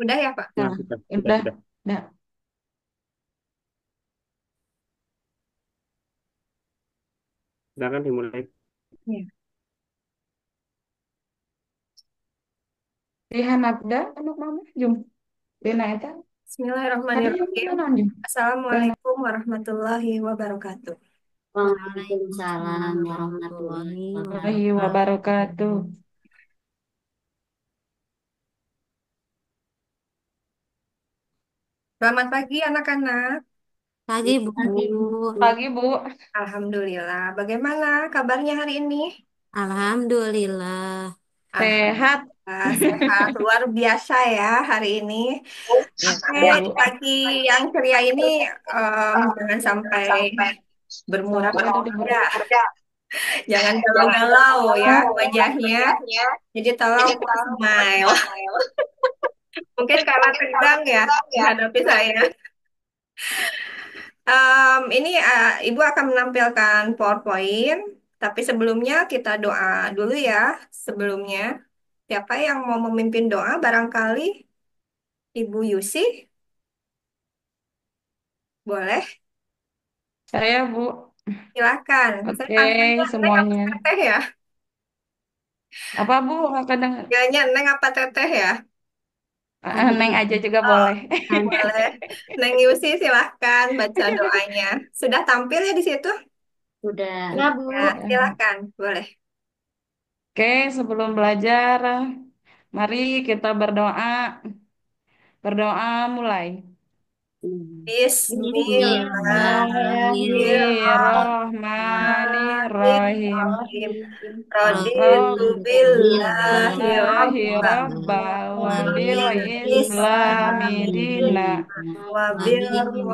Udah ya, Pak? Nah, Nah, udah, sudah. udah. Silakan dimulai. Iya. Lihat nabda, anak mama, jum. Dina eta, hari ini Bismillahirrahmanirrahim. naon jum. Dina. Assalamualaikum warahmatullahi wabarakatuh. Waalaikumsalam warahmatullahi Warahmatullahi wabarakatuh. wabarakatuh. Selamat pagi anak-anak. Pagi, Bu. Pagi, Bu. Alhamdulillah. Bagaimana kabarnya hari ini? Alhamdulillah. Sehat. Alhamdulillah sehat luar biasa ya hari ini. Ya, Oke, Ya, di Bu. pagi yang ceria ini jangan sampai bermuram Sok ada di kerja. Jangan galau-galau ya wajahnya. Jadi tolong smile. Mungkin karena tegang ya menghadapi saya. Ini Ibu akan menampilkan PowerPoint, tapi sebelumnya kita doa dulu ya. Sebelumnya, siapa yang mau memimpin doa? Barangkali Ibu Yusi, boleh? Saya, Bu. Silakan. Saya Oke, panggilnya Neng apa semuanya. Teteh ya? Apa, Bu? Kakak dengar? Gaknya Neng apa Teteh ya? Neng Adi. aja juga Oh, boleh. boleh. Neng Yusi, silahkan baca doanya. Sudah tampil ya di situ? Sudah. Ya, Ya, Bu. silakan, boleh. Oke, sebelum belajar, mari kita berdoa. Berdoa mulai. Bismillahirrahmanirrahim. Bismillahirrahmanirrahim. Raditu billahi Radiyallahi rabba rabba wa wa bil bil islami islami dina dina wa bil muhammadin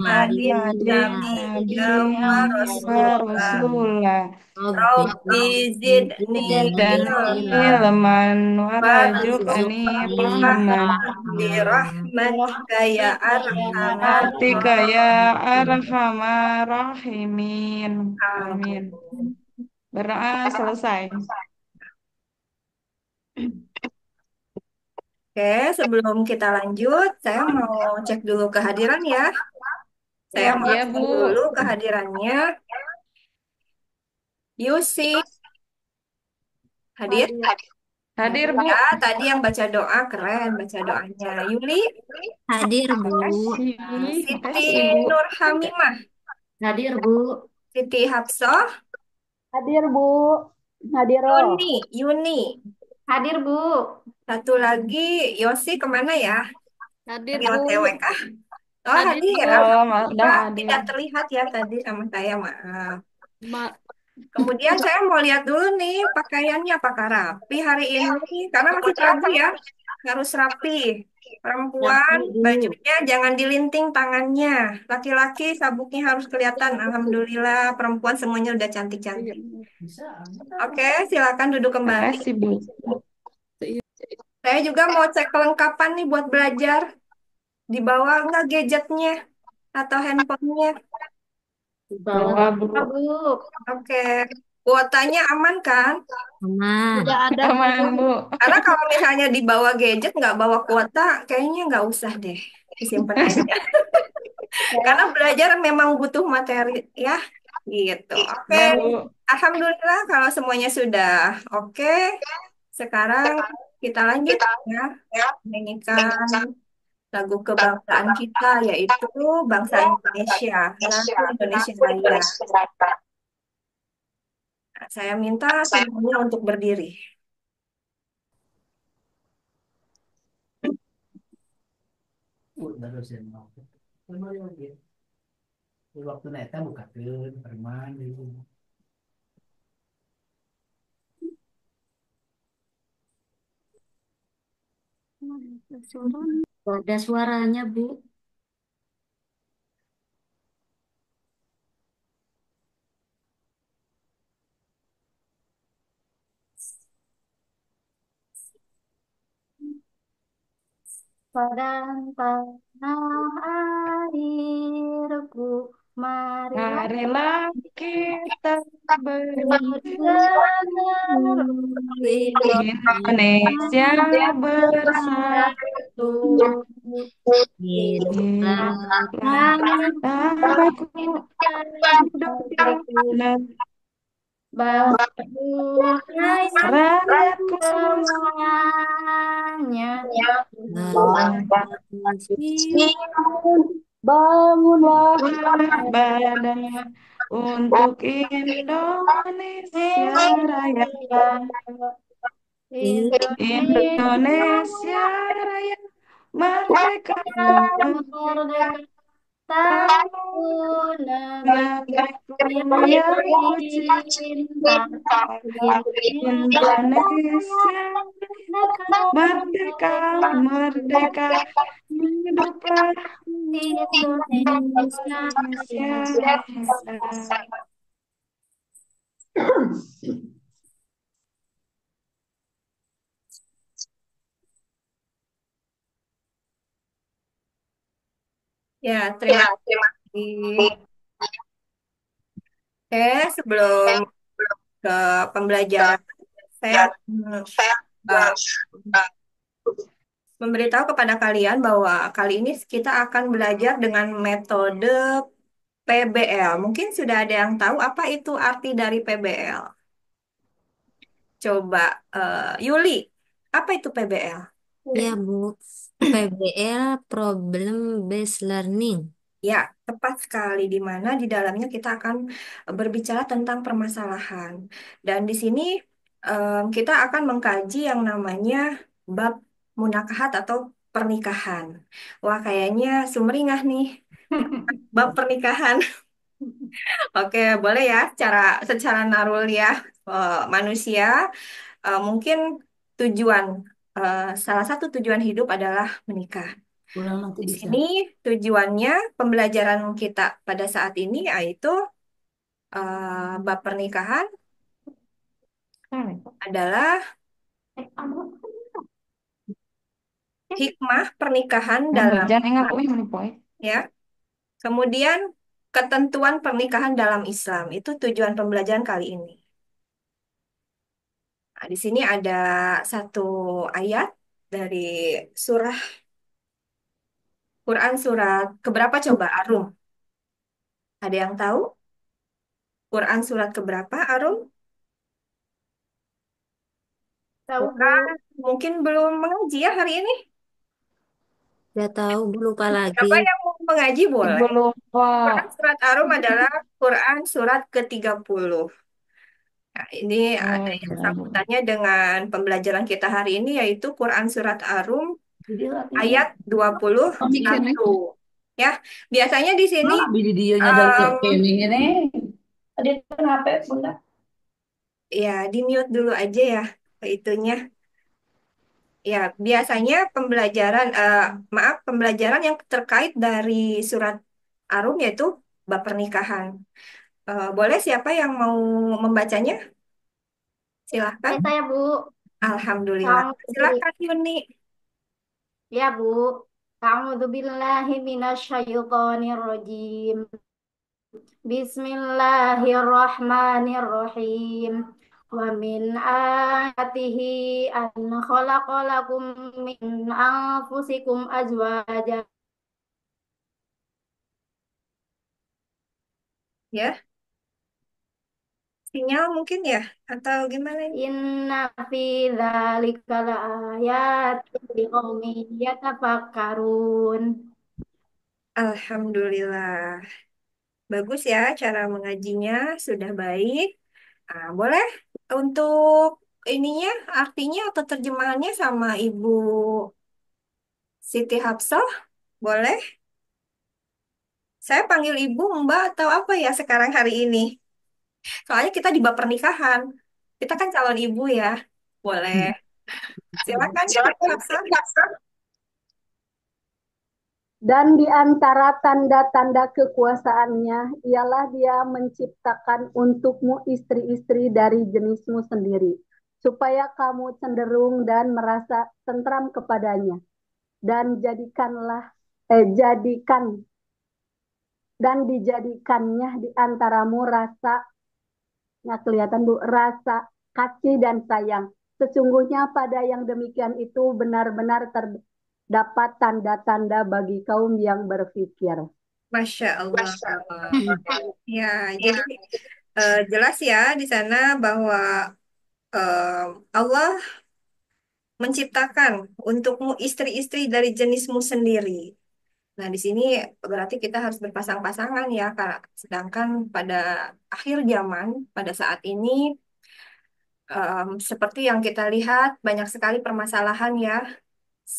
Muhammadin nabiyya wa nabiyyan wa rasulah. rasulah Rabbi zidni dan ilma ilman warzuqni warzuqni fahaman fahman birahmatika ya arhamar rahmatika ya arhamar rahimin. Amin. rahimin. Berdoa selesai. Oke, sebelum kita lanjut, saya mau cek dulu kehadiran ya. Saya Ya, mau Iya, cek Bu. dulu kehadirannya. Yusi, hadir? hadir. Hadir, Ya, Bu. tadi yang baca doa, keren baca doanya. Yuli, Hadir, Bu. Makasih, Siti makasih, Bu. Nurhamimah, Hadir, Bu. Siti Hafsah, Hadir Bu, Hadiro. Yuni. Hadir, Bu. Satu lagi, Yosi kemana ya? Hadir, Lagi Bu. OTW kah? Oh, Hadir, hadir. Bu. Oh, udah Alhamdulillah. adil. Tidak terlihat ya tadi sama saya, maaf. Ma Kemudian saya mau lihat dulu nih pakaiannya apakah rapi hari ini. Karena masih pagi ya, harus rapi. Rapi, Perempuan, Bu. bajunya jangan dilinting tangannya. Laki-laki, sabuknya harus kelihatan. Alhamdulillah, perempuan semuanya udah cantik-cantik. Oke, silakan duduk kembali. Makasih, Bu. Saya juga mau cek kelengkapan nih buat belajar. Dibawa nggak gadgetnya atau handphonenya? Di bawah, Bawa, Bu. Bu. Oke, kuotanya aman kan? Aman. Sudah ada Aman, Bu. Bu. Karena kalau misalnya dibawa gadget nggak bawa kuota, kayaknya nggak usah deh, disimpan aja. Karena Saya belajar memang butuh materi ya, gitu. Oke, Ya, Bu. alhamdulillah kalau semuanya sudah oke. Sekarang kita lanjut ya, menyanyikan lagu kebangsaan kita yaitu bangsa Indonesia, lagu Indonesia Raya. Nah, saya minta semuanya untuk berdiri. Waktu neta buka preman gitu. Ada suaranya, Bu. Padang tanah airku, marilah Marilah kita berseru Indonesia Indonesia bersatu. bersatu Hiduplah Hiduplah langit tanahku, negeriku, hiduplah bangsa yang rakyatku semuanya. semuanya. Bangsa jiwa Bangunlah Badannya untuk Indonesia Raya, Indonesia Indonesia Raya, merdeka, merdeka, satu negara negeriku yang yang ku cinta. Indonesia Indonesia, merdeka, merdeka, merdeka, hiduplah Indonesia. Indonesia Raya. Ya, terima kasih. Sebelum ke pembelajaran, saya uh, memberitahu kepada kalian bahwa kali ini kita akan belajar dengan metode PBL. Mungkin sudah ada yang tahu apa itu arti dari PBL. Coba, Yuli, apa itu PBL? Ya, Bu. PBL, Problem Based Learning. Ya, tepat sekali di mana di dalamnya kita akan berbicara tentang permasalahan. Dan di sini kita akan mengkaji yang namanya bab munakahat atau pernikahan. Wah, kayaknya sumringah nih bab pernikahan. Oke, boleh ya secara naruliah manusia mungkin tujuan salah satu tujuan hidup adalah menikah. Pulang nanti Di bisa. sini tujuannya pembelajaran kita pada saat ini yaitu bab pernikahan adalah hikmah pernikahan dalam Jangan enggak aku menipoy. ya. Kemudian ketentuan pernikahan dalam Islam itu tujuan pembelajaran kali ini. Nah, di sini ada satu ayat dari surah Quran surat keberapa coba Arum? Ada yang tahu? Quran surat keberapa Arum? Tahu, Bu. Bukan, mungkin belum mengaji ya hari ini. Gak tahu, Bu, lupa lagi. Siapa yang mau mengaji boleh. Ibu lupa. Quran surat Arum adalah Quran surat ke-30. Nah, ini ada Oh, yang benar. sambutannya dengan pembelajaran kita hari ini yaitu Quran surat Arum Video artinya. ayat dua puluh Pemikiran. satu. Ya, biasanya di sini Ah, videonya dari em, gaming ini. Tadi kan HP bunda. ya di mute dulu aja ya itunya. Ya, biasanya pembelajaran yang terkait dari surat Arum yaitu bab pernikahan. Boleh siapa yang mau membacanya? Silahkan. Ya, saya, Bu. Alhamdulillah. Kamu Silakan Yuni. Ya, Bu. A'udzubillahi minasyaitonirrajim. Bismillahirrahmanirrahim. Wa min ayatihi an khalaqalakum min anfusikum azwajan. Ya, sinyal mungkin ya atau gimana ini? Inna fi dzalika laayatin liqaumin yatafakkarun. Alhamdulillah. Bagus ya cara mengajinya sudah baik. Boleh untuk ininya artinya atau terjemahannya sama Ibu Siti Hafsah? Boleh? Saya panggil Ibu, Mbak atau apa ya sekarang hari ini? Soalnya kita di bab pernikahan. Kita kan calon ibu ya. Boleh. Silakan, Siti Hafsah. dan di antara tanda-tanda kekuasaannya ialah dia menciptakan untukmu istri-istri dari jenismu sendiri, supaya kamu cenderung dan merasa tentram kepadanya. Dan jadikan dan dijadikannya di antaramu rasa, nggak kelihatan Bu, rasa kasih dan sayang. Sesungguhnya pada yang demikian itu benar-benar dapat tanda-tanda bagi kaum yang berpikir. Masya Allah. Ya, jadi jelas ya di sana bahwa Allah menciptakan untukmu istri-istri dari jenismu sendiri. Nah, di sini berarti kita harus berpasang-pasangan ya, Kak. Sedangkan pada akhir zaman, pada saat ini, seperti yang kita lihat, banyak sekali permasalahan ya,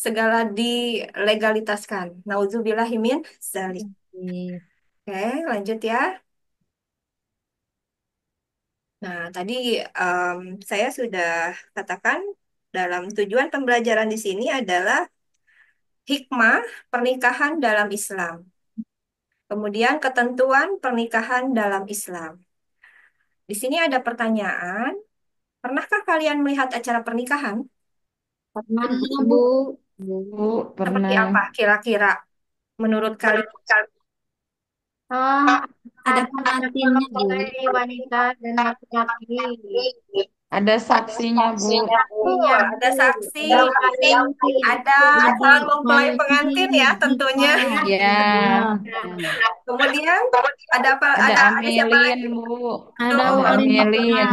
segala dilegalitaskan. Nauzubillahimin dzalik. Oke, lanjut ya. Nah, tadi em, saya sudah katakan dalam tujuan pembelajaran di sini adalah hikmah pernikahan dalam Islam. Kemudian ketentuan pernikahan dalam Islam. Di sini ada pertanyaan, pernahkah kalian melihat acara pernikahan? Pernah, Pernah, Bu. Bu. Bu, Seperti pernah. apa kira-kira menurut kalian? Ah, Ada ada antara pengantinnya, Bu. mempelai wanita dan laki-laki. Ada saksinya, Bu. Pastinya, Ada Bu. saksi, Ada pengantin. ada Ada calon mempelai pengantin mayatnya, ya tentunya. Ya, ya. Kemudian ada apa? ada Ada siapa Amelin, lagi? Bu. Ada Tuh, Ada wali Amelin. nikah.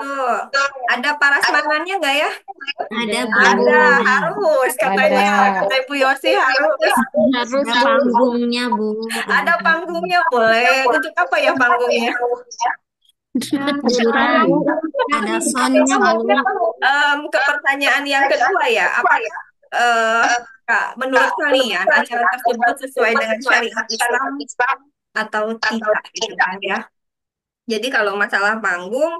tuh. Ada parasmanannya nggak ya? Ada, Ada, Bu. harus Ada. kata Ibu Yosi harus. Harus Ada panggungnya, Bu. Ada panggungnya boleh. Untuk apa ya panggungnya? Hiburan, Bu. Ada soundnya, Bu. Ke pertanyaan yang kedua ya, apakah eh, Kak, menurut kalian acara tersebut sesuai dengan syariat Islam atau tidak gitu kan ya? Jadi kalau masalah panggung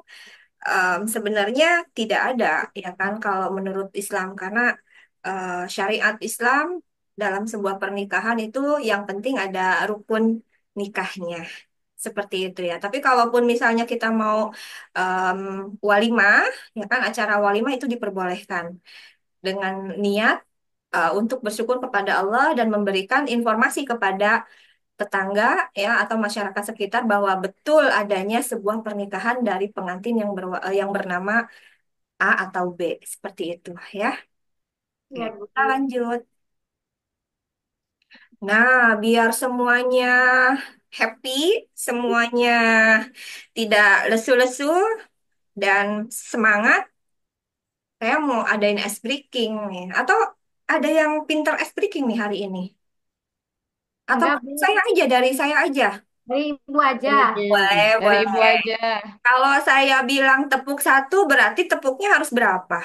sebenarnya tidak ada ya kan kalau menurut Islam karena syariat Islam dalam sebuah pernikahan itu yang penting ada rukun nikahnya. Seperti itu ya. Tapi kalaupun misalnya kita mau em, walimah, ya kan acara walimah itu diperbolehkan dengan niat untuk bersyukur kepada Allah dan memberikan informasi kepada tetangga ya atau masyarakat sekitar bahwa betul adanya sebuah pernikahan dari pengantin yang bernama A atau B seperti itu ya. Oke, Ya, kita Bu. lanjut. Nah, biar semuanya happy, semuanya tidak lesu-lesu dan semangat, saya mau adain ice breaking nih. Atau ada yang pinter ice breaking nih hari ini? Atau Enggak, Bu. dari saya aja? Dari Ibu aja. Boleh, Dari Ibu boleh. aja. Kalau saya bilang tepuk satu, berarti tepuknya harus berapa?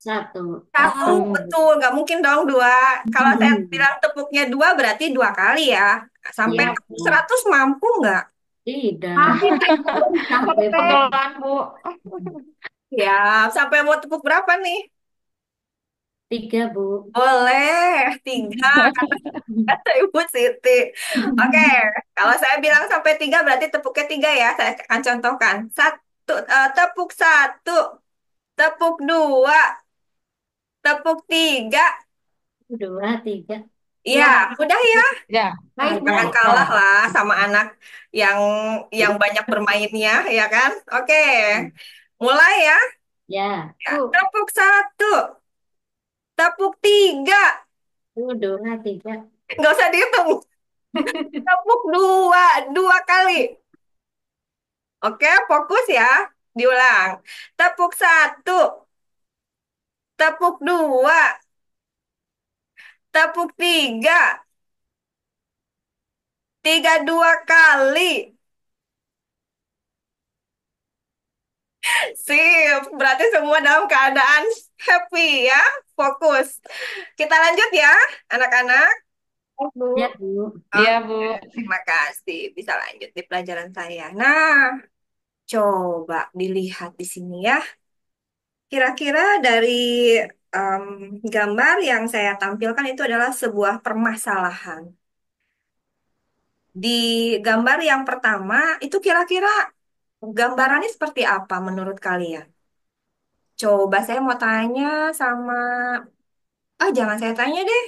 Satu. Satu, Satu. betul. Nggak mungkin dong dua. Kalau saya bilang tepuknya dua, berarti dua kali ya. Sampai Iya, tepuk Bu. 100 mampu nggak? Tidak. Sampai, Bu. Sampai. Pelan, Bu. Ya, sampai mau tepuk berapa nih? 3, Bu. Boleh, tiga, kata Ibu Siti. Oke, kalau saya bilang sampai tiga, berarti tepuknya tiga ya. Saya akan contohkan. Tepuk satu, tepuk dua, tepuk tiga. 2, 3. Iya, Ya, udah ya. Ya, baik, Bu. Jangan ya. kalah lah sama anak yang banyak bermainnya, ya kan? Oke, mulai ya. Ya. Ya, Bu. tepuk satu, tepuk tiga. 2, 3. Nggak usah dihitung. Tepuk dua, dua kali. Oke, fokus ya. Diulang. Tepuk satu, tepuk dua, tepuk tiga, tiga dua kali. Sip, berarti semua dalam keadaan happy ya. Fokus. Kita lanjut ya, anak-anak. Baik, Bu. Ya, Bu. Iya, Oke, Bu. terima kasih. Bisa lanjut di pelajaran saya. Nah, coba dilihat di sini ya. Kira-kira dari em, gambar yang saya tampilkan itu adalah sebuah permasalahan. Di gambar yang pertama, itu kira-kira gambarannya seperti apa menurut kalian? Coba saya mau tanya sama... Ah, jangan saya tanya deh.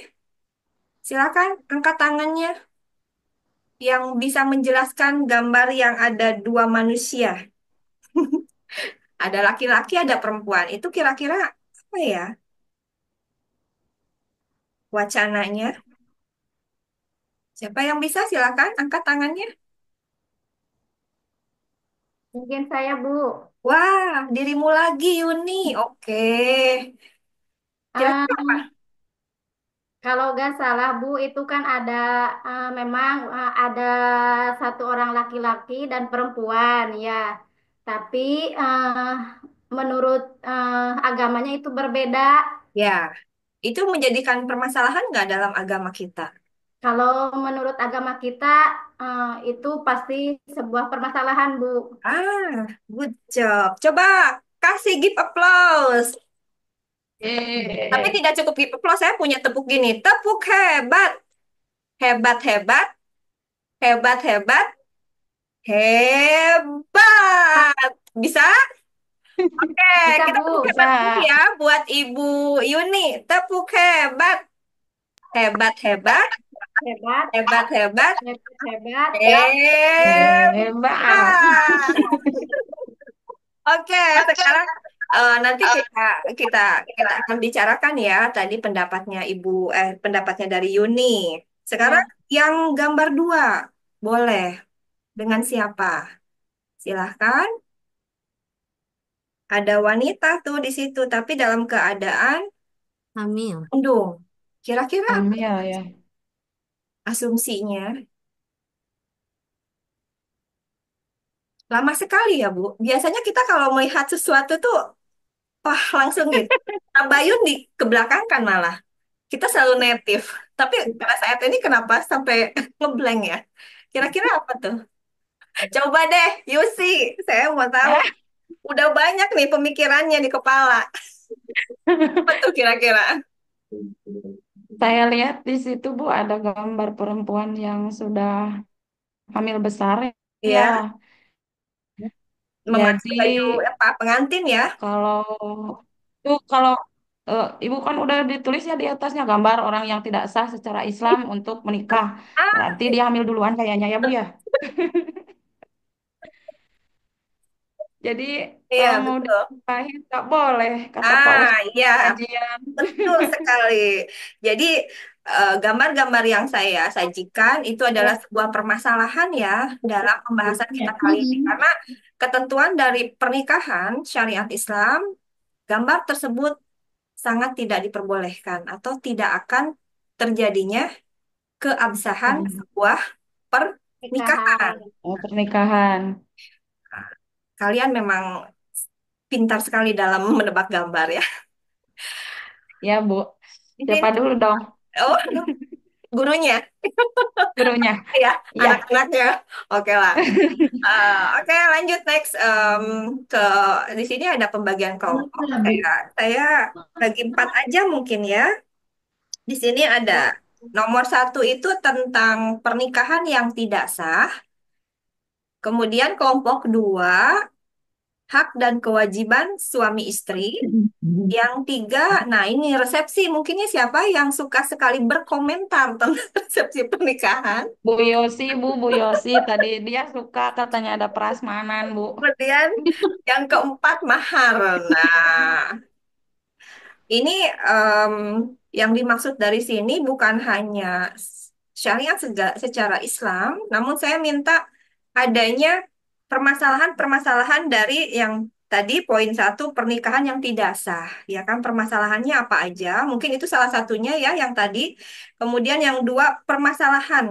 Silakan angkat tangannya yang bisa menjelaskan gambar yang ada dua manusia. Ada laki-laki, ada perempuan. Itu kira-kira apa ya? wacananya? Siapa yang bisa? Silakan angkat tangannya. Mungkin saya, Bu. Wah, dirimu lagi, Yuni. Oke. Kira-kira apa? Em, Kalau nggak salah, Bu, itu kan ada memang ada satu orang laki-laki dan perempuan, ya. Tapi menurut agamanya itu berbeda. Ya, itu menjadikan permasalahan nggak dalam agama kita? Kalau menurut agama kita itu pasti sebuah permasalahan, Bu. Ah, good job. Coba kasih give applause. Tapi Eh, tidak cukup give applause, saya punya tepuk gini. Tepuk hebat. Hebat, hebat. Hebat, hebat. Hebat. Bisa? Oke, Bisa, kita tepuk Bu. hebat dulu bisa. ya buat Ibu Yuni. Tepuk hebat. Hebat, hebat. Hebat, Hebat, hebat. hebat, hebat. Hebat. Hebat. Oke, sekarang nanti kita kita kita akan bicarakan ya tadi pendapatnya dari Yuni. Sekarang Ya, yang gambar dua, boleh dengan siapa? Silahkan. Ada wanita tuh di situ, tapi dalam keadaan Hamil. mendung. Kira-kira apa Hamil ya. asumsinya? Lama sekali ya, Bu. Biasanya kita kalau melihat sesuatu tuh, wah langsung gitu. Tabayun di kebelakangkan malah. Kita selalu native. Tapi pada saat ini kenapa sampai ngeblank ya? Kira-kira apa tuh? Coba deh, Yusi. Saya mau tahu. Udah banyak nih pemikirannya di kepala. Apa tuh kira-kira? Saya lihat di situ Bu ada gambar perempuan yang sudah hamil besar ya. Iya, memakai Jadi baju apa? Pengantin ya? kalau kalau Ibu kan udah ditulis ya di atasnya gambar orang yang tidak sah secara Islam untuk menikah. Ah, Berarti dia hamil duluan kayaknya ya Bu ya. Jadi iya kalau mau betul. dinikahin nggak boleh kata Pak Ah, Ustadz iya, kajian. betul sekali. Jadi gambar-gambar yang saya sajikan itu adalah sebuah permasalahan ya dalam pembahasan kita kali ini. Karena ketentuan dari pernikahan syariat Islam, gambar tersebut sangat tidak diperbolehkan atau tidak akan terjadinya keabsahan sebuah pernikahan. nikahan. Oh, pernikahan. Nah, kalian memang pintar sekali dalam menebak gambar ya. Ya Bu, Di siapa sini, dulu dong oh, gurunya gurunya? ya, Ya. anak-anaknya. Oke lah. Oke, lanjut next. Ke di sini ada pembagian kelompok. Saya bagi empat aja mungkin ya. Di sini ada nomor satu itu tentang pernikahan yang tidak sah. Kemudian kelompok kedua, hak dan kewajiban suami istri. Yang tiga, nah ini resepsi. Mungkinnya siapa yang suka sekali berkomentar tentang resepsi pernikahan. Bu Yosi tadi dia suka katanya ada prasmanan Bu. Kemudian yang keempat, mahar. Nah, ini em, yang dimaksud dari sini bukan hanya syariat secara Islam, namun saya minta adanya permasalahan-permasalahan dari yang tadi poin satu pernikahan yang tidak sah, ya kan permasalahannya apa aja? Mungkin itu salah satunya ya yang tadi. Kemudian yang dua permasalahan,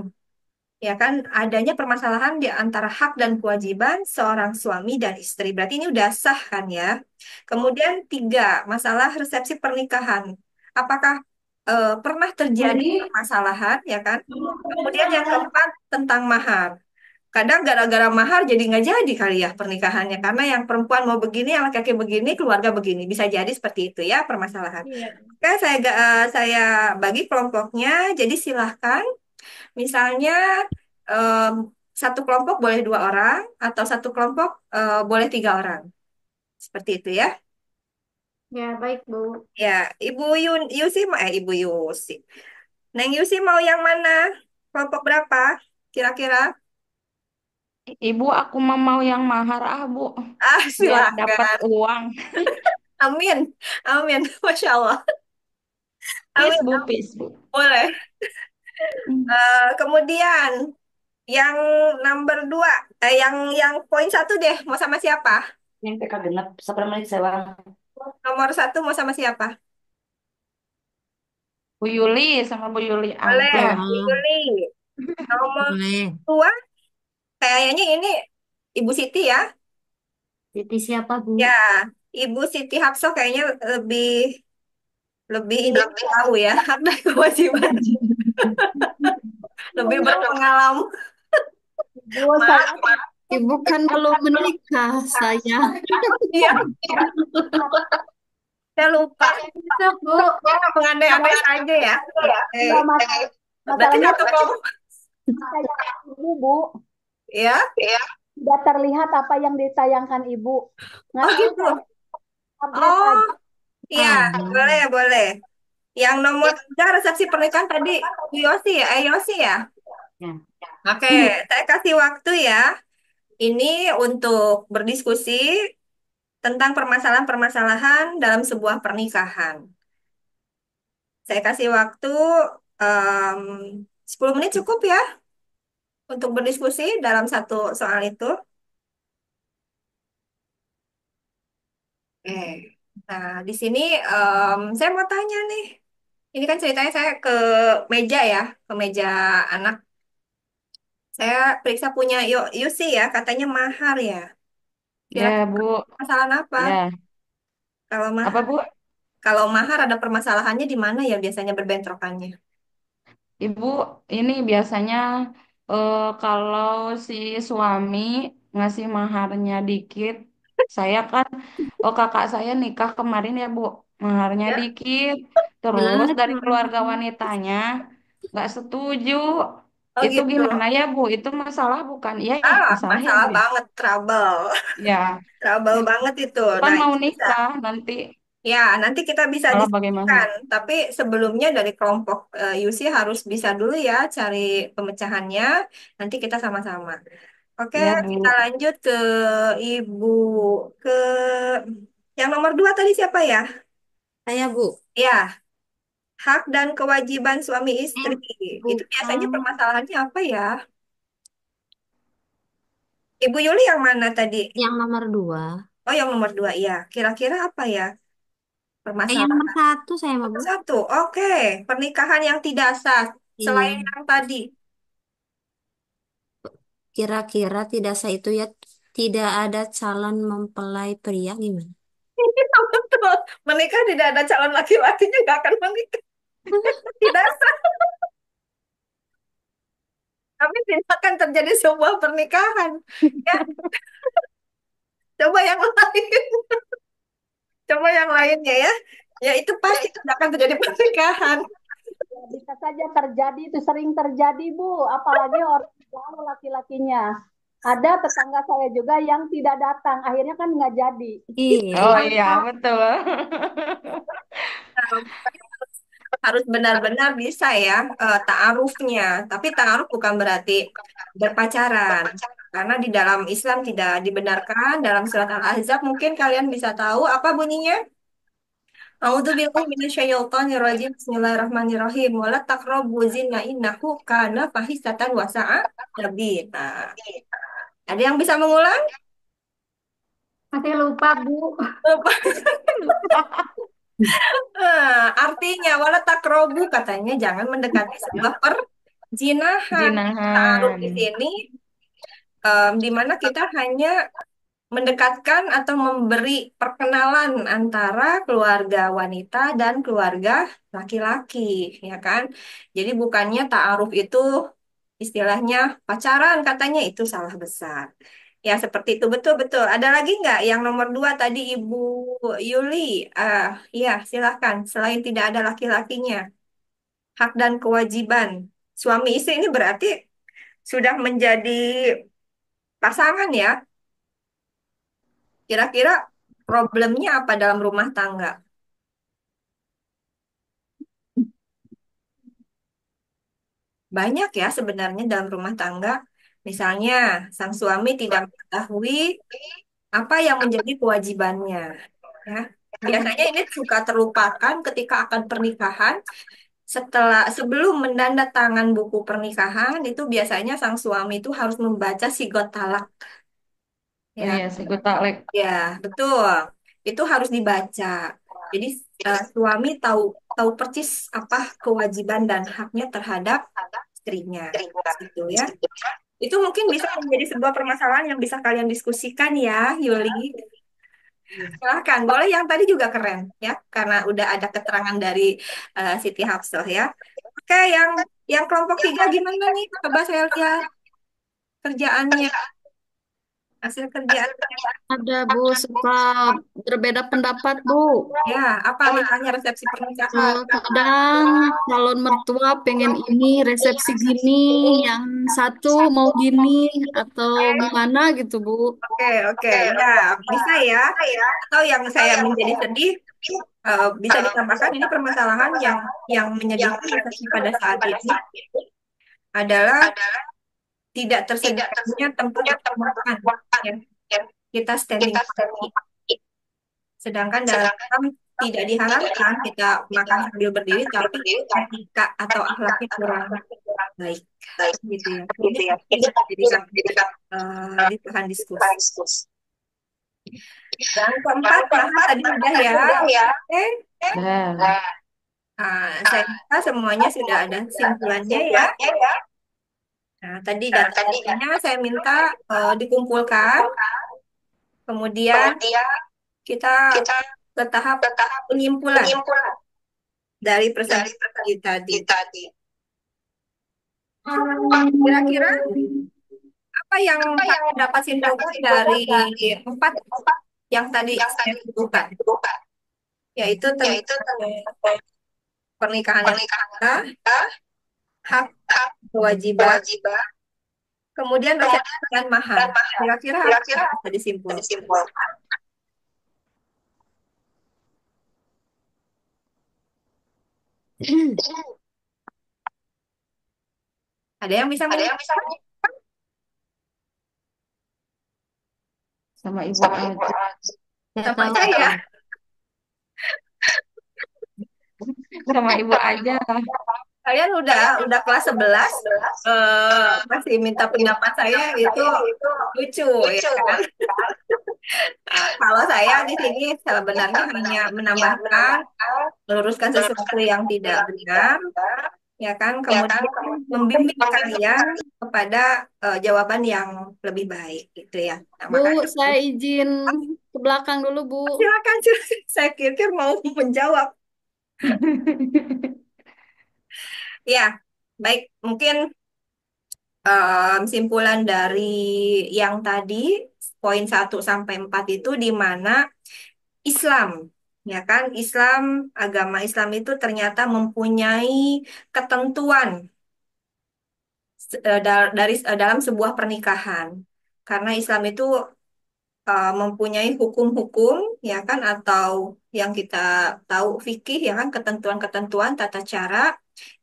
ya kan adanya permasalahan di antara hak dan kewajiban seorang suami dan istri. Berarti ini udah sah kan ya? Kemudian tiga, masalah resepsi pernikahan. Apakah pernah terjadi permasalahan, ya kan? Kemudian yang keempat tentang mahar. Kadang gara-gara mahar jadi nggak jadi kali ya pernikahannya. Karena yang perempuan mau begini, yang laki-laki begini, keluarga begini. Bisa jadi seperti itu ya permasalahan. Iya. Oke, saya bagi kelompoknya. Jadi silahkan. Misalnya em, satu kelompok boleh dua orang atau satu kelompok boleh tiga orang. Seperti itu ya. Ya, baik, Bu. Ya, Yusi, Ibu Yusi. Neng Yusi mau yang mana? Kelompok berapa? Kira-kira? Ibu aku mau yang mahar ah Bu, Ah, biar dapat silakan. uang. Amin. Amin. Masya Allah. Peace, Amin. Bu, peace, Bu. Boleh. Hmm. Kemudian yang number dua, yang poin satu deh, mau sama siapa? Yang PK genep, 10 menit sewang. Nomor satu mau sama siapa? Bu Yuli sama Bu Yuli Boleh, aja. Bu Yuli. Nomor Boleh. dua, kayaknya ini Ibu Siti ya. Siti siapa, Bu? Ya, Ibu Siti Hapso kayaknya lebih lebih ini tahu ya, hak dan kewajiban, lebih berpengalaman. Bu, saya Maaf, Ibu kan belum menikah, saya. iya, saya lupa. Besok, Bu. Saya mengandai-andai saja ya. enggak Berarti masalahnya satu kelompok. ditayangkan ibu, Bu. Ya, Tidak terlihat apa yang ditayangkan ibu. oh Nggak tahu gitu. saya update Oh, aja. iya, boleh, boleh. Yang nomor tiga resepsi pernikahan tadi Bu Yosi ya, Yosi ya. Ya. Oke, saya kasih waktu ya. Ini untuk berdiskusi tentang permasalahan-permasalahan dalam sebuah pernikahan. Saya kasih waktu em, 10 menit cukup ya untuk berdiskusi dalam satu soal itu. Oke. Nah, di sini saya mau tanya nih. Ini kan ceritanya saya ke meja ya, ke meja anak. Saya periksa punya Yusi ya, katanya mahar ya. Ya, Kira-kira Bu. permasalahan apa? Ya. Kalau Apa, mahar, Bu? kalau mahar ada permasalahannya di mana ya biasanya berbentrokannya? Ibu, ini biasanya kalau si suami ngasih maharnya dikit, saya kan, oh kakak saya nikah kemarin ya Bu, maharnya Ya. dikit, terus Jelas, dari keluarga Mama. wanitanya nggak setuju. Oh Itu gitu. gimana ya Bu? Itu masalah bukan? Iya ya, Ah, masalah ya masalah Bu ya? banget, trouble. Ya, Trouble banget itu. kan Nah, mau itu bisa. nikah nanti Ya, nanti kita bisa malah bagaimana? diskusikan. Tapi sebelumnya dari kelompok UC harus bisa dulu ya cari pemecahannya. Nanti kita sama-sama. Oke, Ya kita Bu, lanjut ke Ibu. Ke yang nomor dua tadi siapa ya? Saya, Bu. Ya, hak dan kewajiban suami istri. Itu biasanya Bukan. permasalahannya apa ya? Ibu Yuli yang mana tadi? Yang nomor 2. Oh, yang nomor dua, ya. Kira-kira apa ya Yang nomor permasalahan? 1 saya, mah, Bu. Satu, oke. Pernikahan yang tidak sah. Selain Iya. yang tadi. Kira-kira tidak sah itu ya tidak ada calon mempelai pria gimana? Betul. Menikah tidak ada calon laki-lakinya nggak akan menikah. Tidak sah. Tapi tidak akan terjadi sebuah pernikahan. Ya, coba yang lain. Coba yang lainnya ya. Ya itu pasti tidak akan terjadi pernikahan. Ya, bisa saja terjadi, itu sering terjadi, Bu. Apalagi orang jauh laki-lakinya. Ada tetangga saya juga yang tidak datang, akhirnya kan nggak jadi. Iya, oh iya. iya betul. Nah, harus benar-benar bisa ya ta'arufnya. Tapi ta'aruf bukan berarti berpacaran. Karena di dalam Islam tidak dibenarkan. Dalam surat Al-Ahzab mungkin kalian bisa tahu apa bunyinya. A'udzubillahi minasyaitonirrajim. Bismillahirrahmanirrahim. Wala taqrabu zina innahu kana fahisatan wa sa'a sabila. Ada yang bisa mengulang? Masih lupa, Bu. Artinya wala taqrabu katanya jangan mendekati sebuah perzinahan. Ta'aruf Jinahan. di sini di mana kita hanya mendekatkan atau memberi perkenalan antara keluarga wanita dan keluarga laki-laki, ya kan? Jadi bukannya ta'aruf itu istilahnya pacaran, katanya itu salah besar. Ya seperti itu betul-betul. Ada lagi nggak yang nomor dua tadi Ibu Yuli? Ah, iya silahkan. Selain tidak ada laki-lakinya, hak dan kewajiban suami istri ini berarti sudah menjadi pasangan ya. Kira-kira problemnya apa dalam rumah tangga? Banyak ya sebenarnya dalam rumah tangga. Misalnya, sang suami tidak mengetahui apa yang menjadi kewajibannya. Ya. Biasanya ini suka terlupakan ketika akan pernikahan. Sebelum menandatangan buku pernikahan itu biasanya sang suami itu harus membaca sigot talak. Oh Ya, iya, Sigut Taklek. ya, betul. Itu harus dibaca. Jadi suami tahu tahu persis apa kewajiban dan haknya terhadap istrinya. Gitu ya. Itu mungkin bisa menjadi sebuah permasalahan yang bisa kalian diskusikan ya, Yuli. Silahkan, boleh yang tadi juga keren ya, karena udah ada keterangan dari Siti Hafsah ya. Oke, yang kelompok tiga gimana nih? Coba saya lihat kerjaannya, hasil kerjaan. Ada Bu, suka berbeda pendapat Bu. Ya, apa misalnya resepsi pernikahan? Kadang calon mertua pengen ini resepsi gini, yang satu mau gini atau gimana gitu Bu. Oke, oke, ya bisa ya. Atau yang saya menjadi sedih, bisa ditambahkan ini permasalahan yang menyedihkan resepsi pada saat ini adalah tidak tersedianya tempat untuk makan. Ya. Kita standing party. Sedangkan dalam Islam tidak diharapkan kita makan sambil berdiri, tapi etika atau akhlaknya kurang baik. Gitu ya. Ini bisa dijadikan di bahan diskusi. Yang keempat, bahas tadi udah ya. Oke. Dah. Saya rasa semuanya sudah ada kesimpulannya ya. Nah, tadi data-datanya saya minta dikumpulkan, kemudian kita ke tahap penyimpulan dari presentasi tadi. Kira-kira apa yang dapat simpulkan dari empat yang tadi saya sebutkan, yaitu tentang pernikahan yang sah, hak, kewajiban, kemudian resepsi dan mahar. Kira-kira apa yang bisa disimpulkan? Ada yang bisa Sama Ibu aja. sama saya? Sama Ibu aja. Kalian udah kelas 11 masih minta pendapat saya itu lucu ya kan? Kalau saya di sini sebenarnya hanya menambahkan, meluruskan sesuatu yang tidak benar, ya kan? Kemudian membimbing kalian kepada jawaban yang lebih baik gitu ya. Nah, Bu, makanya saya izin ke belakang dulu Bu. silakan. Saya pikir mau menjawab. Ya, baik. Mungkin simpulan dari yang tadi poin 1 sampai 4 itu di mana Islam, ya kan? Agama Islam itu ternyata mempunyai ketentuan dalam sebuah pernikahan. Karena Islam itu mempunyai hukum-hukum, ya kan? Atau yang kita tahu fikih, ya kan? Ketentuan-ketentuan tata cara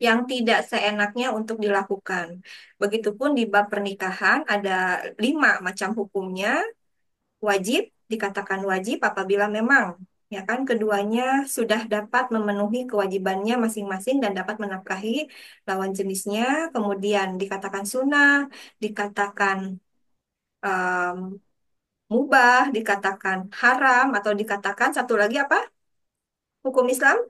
yang tidak seenaknya untuk dilakukan. Begitupun di bab pernikahan ada 5 macam hukumnya. Wajib, dikatakan wajib apabila memang ya kan keduanya sudah dapat memenuhi kewajibannya masing-masing dan dapat menafkahi lawan jenisnya. Kemudian dikatakan sunnah, dikatakan em, mubah, dikatakan haram, atau dikatakan satu lagi apa? Hukum Islam?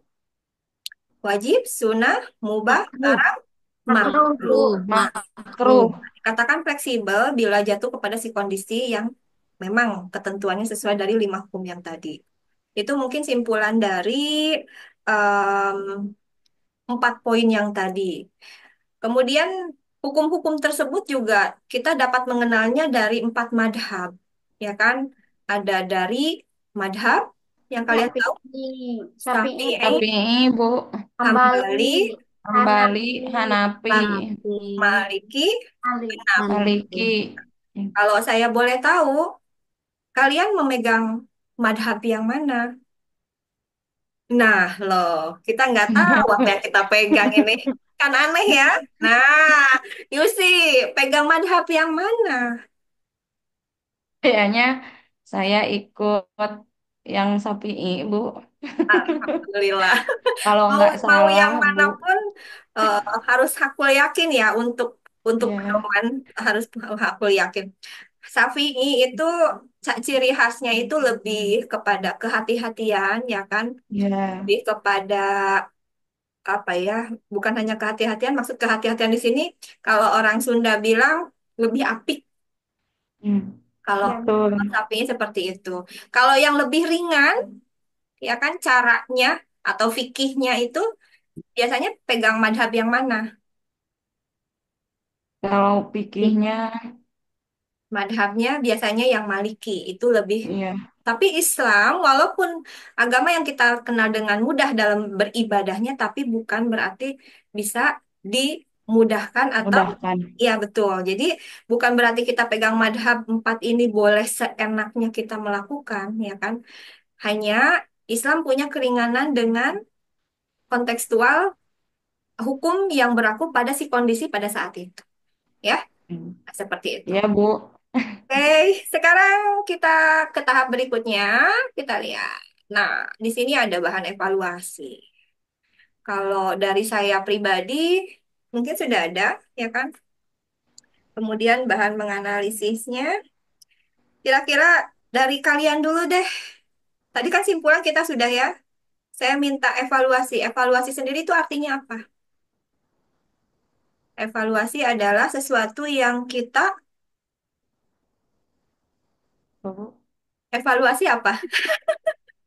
Wajib, sunnah, mubah, Makruh. haram, Makruh. makruh. Nah, Makruh. dikatakan fleksibel bila jatuh kepada si kondisi yang memang ketentuannya sesuai dari 5 hukum yang tadi. Itu mungkin simpulan dari em, 4 poin yang tadi. Kemudian hukum-hukum tersebut juga kita dapat mengenalnya dari 4 madhab, ya kan? Ada dari madhab yang kalian tahu, Syafi'i, Syafi'i, Tapi Bu, Hambali, Hambali, Hambali, Hanafi, Hanafi, Maliki, Ali. Maliki. Kalau saya boleh tahu, kalian memegang madhab yang mana? Nah, loh, kita nggak tahu apa yang kita pegang ini. Kan aneh ya? Nah, Yusi, pegang madhab yang mana? Kayaknya saya ikut yang Sapi'i, Bu. Alhamdulillah. Kalau Mau nggak mau salah, yang Bu. manapun harus hakul yakin ya untuk Ya, pedoman harus hakul yakin. Syafi'i itu ciri khasnya itu lebih kepada kehati-hatian ya kan, ya, lebih kepada apa ya, bukan hanya kehati-hatian, maksud kehati-hatian di sini kalau orang Sunda bilang lebih apik. hmm, Kalau Ya, betul. Syafi'i seperti itu. Kalau yang lebih ringan ya kan caranya atau fikihnya itu biasanya pegang madhab yang mana? Kalau pikirnya, Madhabnya biasanya yang Maliki itu lebih. iya, Tapi Islam walaupun agama yang kita kenal dengan mudah dalam beribadahnya, tapi bukan berarti bisa dimudahkan atau mudahkan. ya betul. Jadi bukan berarti kita pegang madhab empat ini boleh seenaknya kita melakukan, ya kan? Hanya Islam punya keringanan dengan kontekstual hukum yang berlaku pada si kondisi pada saat itu, ya Hmm. seperti itu. Ya, Bu. Oke, sekarang kita ke tahap berikutnya. Kita lihat. Nah, di sini ada bahan evaluasi. Kalau dari saya pribadi, mungkin sudah ada, ya kan? Kemudian bahan menganalisisnya. Kira-kira dari kalian dulu deh. Tadi kan simpulan kita sudah ya. Saya minta evaluasi. Evaluasi sendiri itu artinya apa? Evaluasi adalah sesuatu yang kita Bu. evaluasi apa?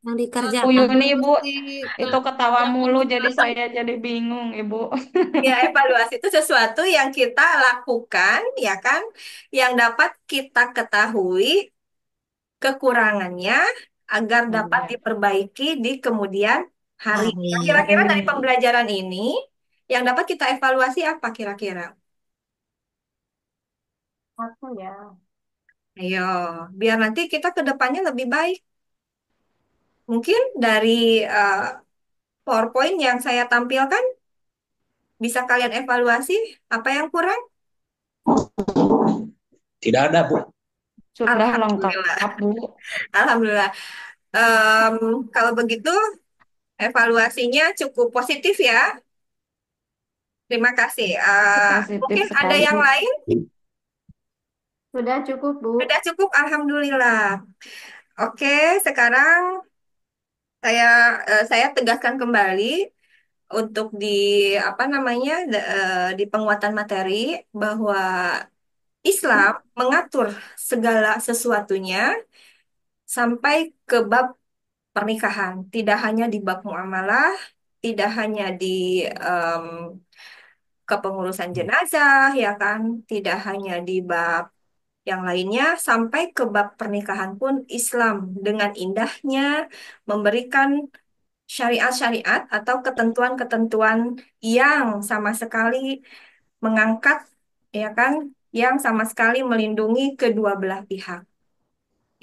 Yang Bu dikerjakan. Yuni, Bu, Evaluasi itu ketawa kerjaan mulu, jadi kita. saya jadi bingung, Ibu. Ya, evaluasi itu sesuatu yang kita lakukan, ya kan, yang dapat kita ketahui kekurangannya agar Oh, dapat iya. diperbaiki di kemudian hari. Nah, Hari. kira-kira dari Hari. pembelajaran ini, yang dapat kita evaluasi apa kira-kira? apa ya? Ayo, biar nanti kita ke depannya lebih baik. Mungkin dari eh, PowerPoint yang saya tampilkan, bisa kalian evaluasi apa yang kurang? Tidak ada, Bu. Sudah lengkap, Alhamdulillah. Bu. Alhamdulillah. Em, Kalau begitu, evaluasinya cukup positif ya. Terima kasih. Positif Mungkin ada sekali, yang Bu. lain? Sudah cukup, Bu. Sudah cukup, Alhamdulillah. Oke, sekarang saya saya tegaskan kembali untuk di apa namanya di penguatan materi bahwa Islam mengatur segala sesuatunya sampai ke bab pernikahan, tidak hanya di bab muamalah, tidak hanya di em, kepengurusan jenazah, ya kan? Tidak hanya di bab yang lainnya, sampai ke bab pernikahan pun Islam dengan indahnya memberikan syariat-syariat atau ketentuan-ketentuan yang sama sekali mengangkat, ya kan? Yang sama sekali melindungi kedua belah pihak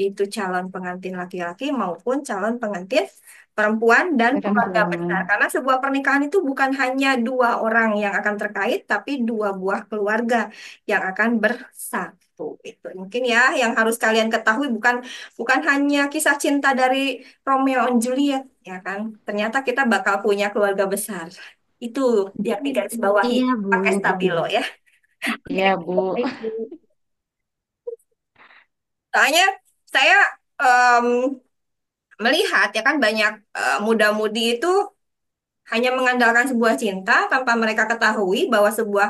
itu calon pengantin laki-laki maupun calon pengantin perempuan dan keluarga besar. Perempuan. Karena sebuah pernikahan itu bukan hanya dua orang yang akan terkait, tapi dua buah keluarga yang akan bersatu. Itu mungkin ya yang harus kalian ketahui bukan bukan hanya kisah cinta dari Romeo and Juliet, ya kan? Ternyata kita bakal punya keluarga besar. Itu yang digarisbawahi Iya, Bu. pakai stabilo ya. Iya, Bu. Baik, Bu. Soalnya saya em, melihat ya kan banyak muda-mudi itu hanya mengandalkan sebuah cinta tanpa mereka ketahui bahwa sebuah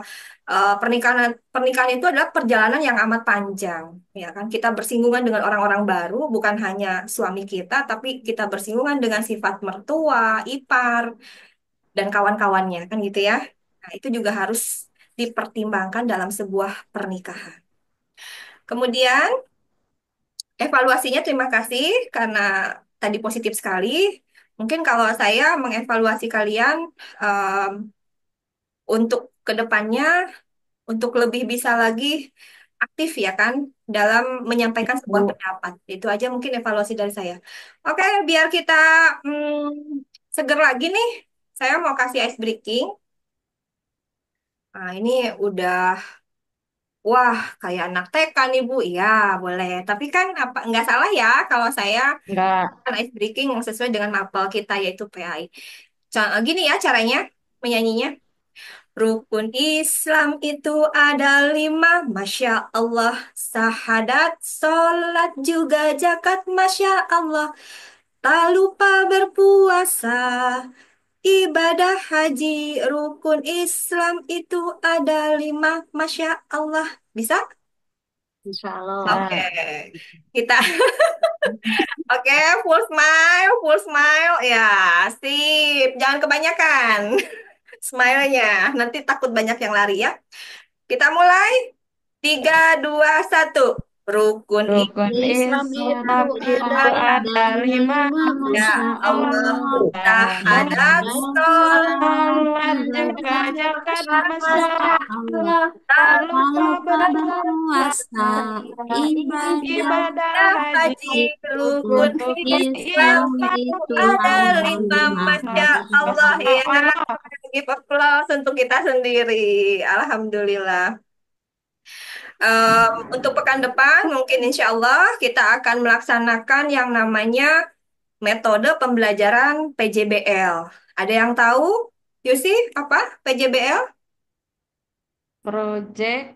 pernikahan pernikahan itu adalah perjalanan yang amat panjang ya kan kita bersinggungan dengan orang-orang baru bukan hanya suami kita tapi kita bersinggungan dengan sifat mertua, ipar dan kawan-kawannya kan gitu ya. Nah, itu juga harus dipertimbangkan dalam sebuah pernikahan. Kemudian evaluasinya terima kasih karena tadi positif sekali. Mungkin kalau saya mengevaluasi kalian em, untuk kedepannya, untuk lebih bisa lagi aktif ya kan dalam menyampaikan sebuah Bu. pendapat. Itu aja mungkin evaluasi dari saya. Oke, biar kita seger lagi nih, saya mau kasih ice breaking. Nah, ini udah Wah, kayak anak TK nih Bu. Ya, boleh. Tapi kan apa nggak salah ya kalau saya Enggak. kan ice breaking yang sesuai dengan mapel kita yaitu PAI. Gini ya caranya menyanyinya. Rukun Islam itu ada 5, Masya Allah. Sahadat, sholat juga zakat, Masya Allah. Tak lupa berpuasa, ibadah haji, rukun Islam itu ada 5, Masya Allah. Bisa? Insya Allah. Oke, Bisa. kita oke, full smile, full smile. Ya, sip. Jangan kebanyakan smile-nya. Nanti takut banyak yang lari ya. Kita mulai. 3, 2, 1. Rukun Rukun Islam itu Islam ada itu ada lima, 5, ya Masya Masya Allah. Allah. Allah. Syahadat, Syahadat, sholat, Salat juga sholat, zakat, Masya Masya Allah. Allah. Tak tak Tak lupa lupa berpuasa, berpuasa, ibadah ibadah haji, haji, rukun rukun Islam Islam itu itu ada ada 5, 5. Masya Allah Masya ya. Allah. Give applause untuk kita sendiri. Alhamdulillah. Untuk pekan depan, mungkin insya Allah kita akan melaksanakan yang namanya metode pembelajaran PJBL. Ada yang tahu? Yusi, apa PJBL? Project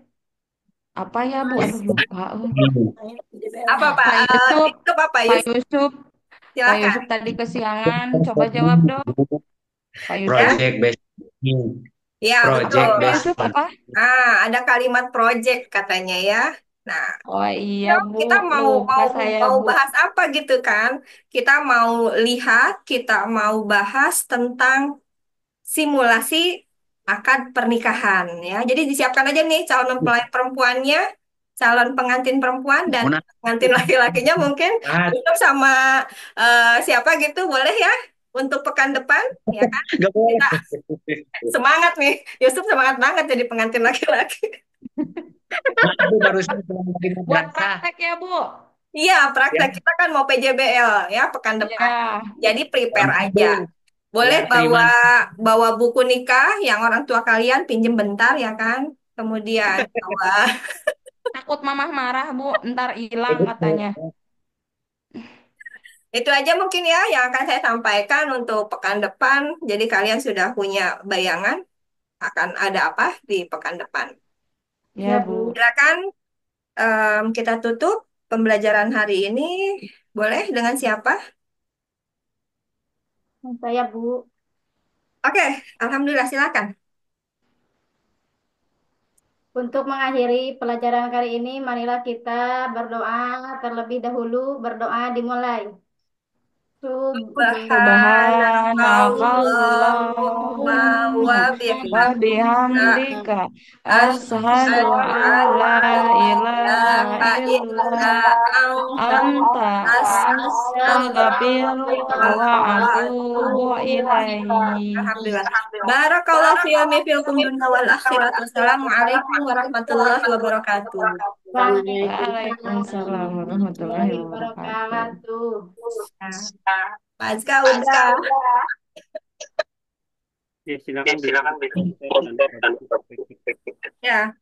apa ya Bu? Aduh lupa. Apa Pak? Pak Yusuf, Itu apa Pak Yus? Yusuf, Pak Yusuf Silakan. tadi kesiangan. Coba jawab dong, Pak Yusuf. Ya, Project based learning. ya Project Apa betul. Pak based Yusuf apa? Ada kalimat project katanya ya. Nah, Oh iya Bu, kita mau lupa mau saya mau Bu. bahas apa gitu kan? Kita mau lihat, kita mau bahas tentang simulasi akad pernikahan ya. Jadi disiapkan aja nih calon mempelai perempuannya, calon pengantin perempuan dan Mona, pengantin laki-lakinya mungkin ah, untuk sama siapa gitu boleh ya untuk pekan depan ya kan? nggak boleh. Kita semangat nih. Yusuf semangat banget jadi pengantin laki-laki. Nah, aku barusan pulang dari Buat madrasah. praktek ya Bu. Iya, praktek Ya, kita kan mau PJBL ya pekan depan. Iya, Jadi prepare aja. alhamdulillah. Boleh Ya, bawa terima. bawa buku nikah yang orang tua kalian pinjem bentar ya kan. Kemudian bawa takut mamah marah Bu, ntar hilang katanya. itu aja mungkin ya yang akan saya sampaikan untuk pekan depan. Jadi kalian sudah punya bayangan akan ada apa di pekan depan. Ya Ya Bu. Bu. Silakan kita tutup pembelajaran hari ini. Boleh dengan siapa? Saya Bu. Oke, Alhamdulillah silakan. Untuk mengakhiri pelajaran kali ini, marilah kita berdoa terlebih dahulu. Berdoa dimulai. Subhanakallahumma wa Subhanakallahumma wa bihamdika bihamdika asyhadu asyhadu an an la la ilaha ilaha illa illa anta anta astaghfiruka astaghfiruka wa wa atubu atubu ilaik. ilaihi. Alhamdulillah. Barakallahu fi yawmi filkum dunya wal akhirat. Wassalamualaikum warahmatullahi wabarakatuh. Waalaikumsalam warahmatullahi Warahmatullahi wabarakatuh. wabarakatuh. Nah, Pak Azka udah. Ya, silakan bisa. Ya.